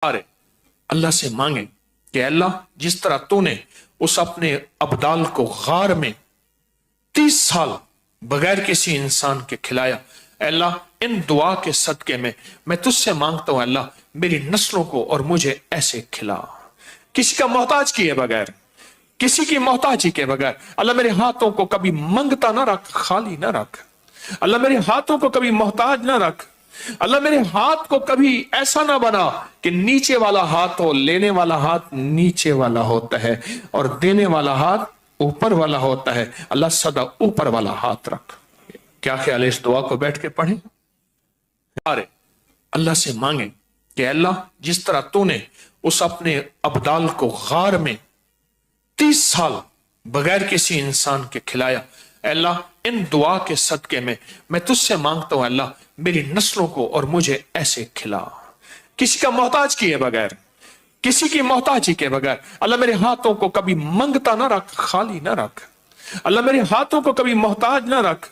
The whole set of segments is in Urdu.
ارے اللہ سے مانگیں کہ اللہ جس طرح تو نے اس اپنے ابدال کو غار میں 30 سال بغیر کسی انسان کے کھلایا، اے اللہ ان دعا کے صدقے میں تجھ سے مانگتا ہوں اللہ میری نسلوں کو اور مجھے ایسے کھلا، کسی کا محتاج کیے بغیر، کسی کی محتاجی کے بغیر۔ اللہ میرے ہاتھوں کو کبھی منگتا نہ رکھ، خالی نہ رکھ۔ اللہ میرے ہاتھوں کو کبھی محتاج نہ رکھ۔ اللہ میرے ہاتھ کو کبھی ایسا نہ بنا کہ نیچے والا ہاتھ ہو، لینے والا ہاتھ نیچے والا ہوتا ہے اور دینے والا ہاتھ اوپر والا ہوتا ہے۔ اللہ سدا اوپر والا ہاتھ رکھ۔ کیا خیال ہے اس دعا کو بیٹھ کے پڑھیں؟ ارے اللہ سے مانگیں کہ اللہ جس طرح تو نے اس اپنے ابدال کو غار میں 30 سال بغیر کسی انسان کے کھلایا، اے اللہ ان دعا کے صدقے میں تجھ سے مانگتا ہوں اللہ میری نسلوں کو اور مجھے ایسے کھلا، کسی کا محتاج کیے بغیر، کسی کی محتاجی کے بغیر۔ اللہ میرے ہاتھوں کو کبھی منگتا نہ رکھ، خالی نہ رکھ۔ اللہ میرے ہاتھوں کو کبھی محتاج نہ رکھ۔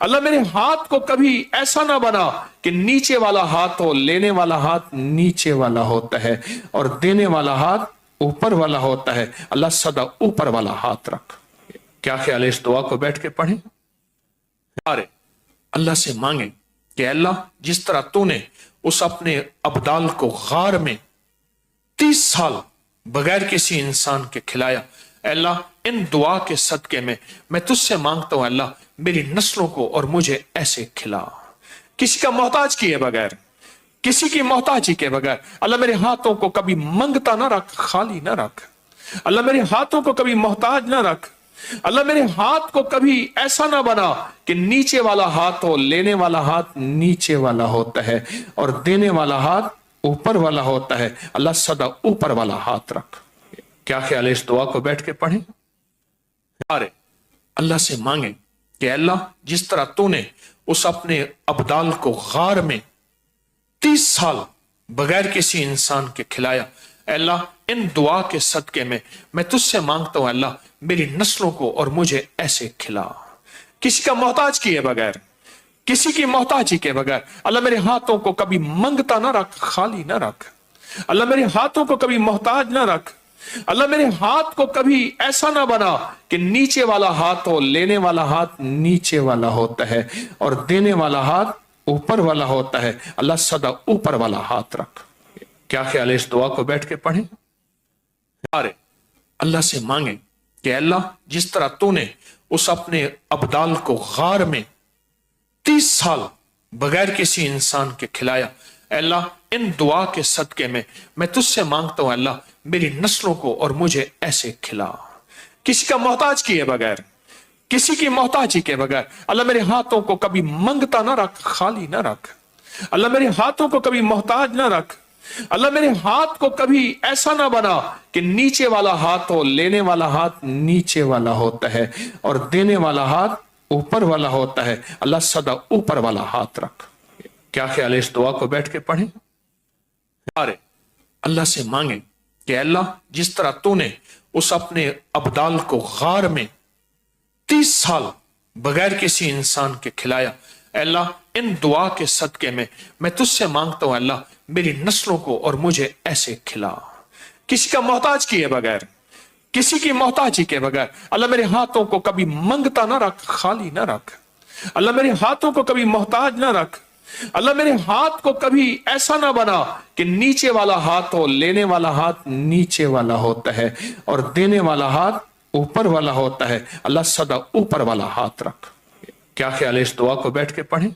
اللہ میرے ہاتھ کو کبھی ایسا نہ بنا کہ نیچے والا ہاتھ ہو، لینے والا ہاتھ نیچے والا ہوتا ہے اور دینے والا ہاتھ اوپر والا ہوتا ہے۔ اللہ سدا اوپر والا ہاتھ رکھ۔ کیا خیال ہے اس دعا کو بیٹھ کے پڑھیں؟ ارے اللہ سے مانگیں کہ اللہ جس طرح تو نے اس اپنے ابدال کو غار میں 30 سال بغیر کسی انسان کے کھلایا، اے اللہ ان دعا کے صدقے میں تجھ سے مانگتا ہوں اللہ میری نسلوں کو اور مجھے ایسے کھلا، کسی کا محتاج کیے بغیر، کسی کی محتاجی کے بغیر۔ اللہ میرے ہاتھوں کو کبھی منگتا نہ رکھ، خالی نہ رکھ۔ اللہ میرے ہاتھوں کو کبھی محتاج نہ رکھ۔ اللہ میرے ہاتھ کو کبھی ایسا نہ بنا کہ نیچے والا ہاتھ ہو، لینے والا ہاتھ نیچے والا ہوتا ہے اور دینے والا ہاتھ اوپر والا ہوتا ہے۔ اللہ سدا اوپر والا ہاتھ رکھ۔ کیا خیال ہے اس دعا کو بیٹھ کے پڑھیں؟ ارے اللہ سے مانگیں کہ اللہ جس طرح تو نے اس اپنے ابدال کو غار میں 30 سال بغیر کسی انسان کے کھلایا، اے اللہ ان دعا کے صدقے میں تجھ سے مانگتا ہوں اللہ میری نسلوں کو اور مجھے ایسے کھلا، کسی کا محتاج کیے بغیر، کسی کی محتاجی کے بغیر۔ اللہ میرے ہاتھوں کو کبھی منگتا نہ رکھ، خالی نہ رکھ۔ اللہ میرے ہاتھوں کو کبھی محتاج نہ رکھ۔ اللہ میرے ہاتھ کو کبھی ایسا نہ بنا کہ نیچے والا ہاتھ ہو، لینے والا ہاتھ نیچے والا ہوتا ہے اور دینے والا ہاتھ اوپر والا ہوتا ہے۔ اللہ سدا اوپر والا ہاتھ رکھ۔ کیا خیال ہے اس دعا کو بیٹھ کے پڑھیں؟ ارے اللہ سے مانگیں کہ اللہ جس طرح تو نے اس اپنے ابدال کو غار میں 30 سال بغیر کسی انسان کے کھلایا، اے اللہ ان دعا کے صدقے میں تجھ سے مانگتا ہوں اللہ میری نسلوں کو اور مجھے ایسے کھلا، کسی کا محتاج کیے بغیر، کسی کی محتاجی کے بغیر۔ اللہ میرے ہاتھوں کو کبھی منگتا نہ رکھ، خالی نہ رکھ۔ اللہ میرے ہاتھوں کو کبھی محتاج نہ رکھ۔ اللہ میرے ہاتھ کو کبھی ایسا نہ بنا کہ نیچے والا ہاتھ ہو، لینے والا ہاتھ نیچے والا ہوتا ہے اور دینے والا ہاتھ اوپر والا ہوتا ہے۔ اللہ سدا اوپر والا ہاتھ رکھ۔ کیا خیال ہے اس دعا کو بیٹھ کے پڑھیں؟ ارے اللہ سے مانگیں کہ اللہ جس طرح تو نے اس اپنے ابدال کو غار میں 30 سال بغیر کسی انسان کے کھلایا، اے اللہ ان دعا کے صدقے میں تجھ سے مانگتا ہوں اللہ میری نسلوں کو اور مجھے ایسے کھلا، کسی کا محتاج کیے بغیر، کسی کی محتاجی کے بغیر۔ اللہ میرے ہاتھوں کو کبھی منگتا نہ رکھ، خالی نہ رکھ۔ اللہ میرے ہاتھوں کو کبھی محتاج نہ رکھ۔ اللہ میرے ہاتھ کو کبھی ایسا نہ بنا کہ نیچے والا ہاتھ ہو، لینے والا ہاتھ نیچے والا ہوتا ہے اور دینے والا ہاتھ اوپر والا ہوتا ہے۔ اللہ سدا اوپر والا ہاتھ رکھ۔ کیا خیال ہے اس دعا کو بیٹھ کے پڑھیں؟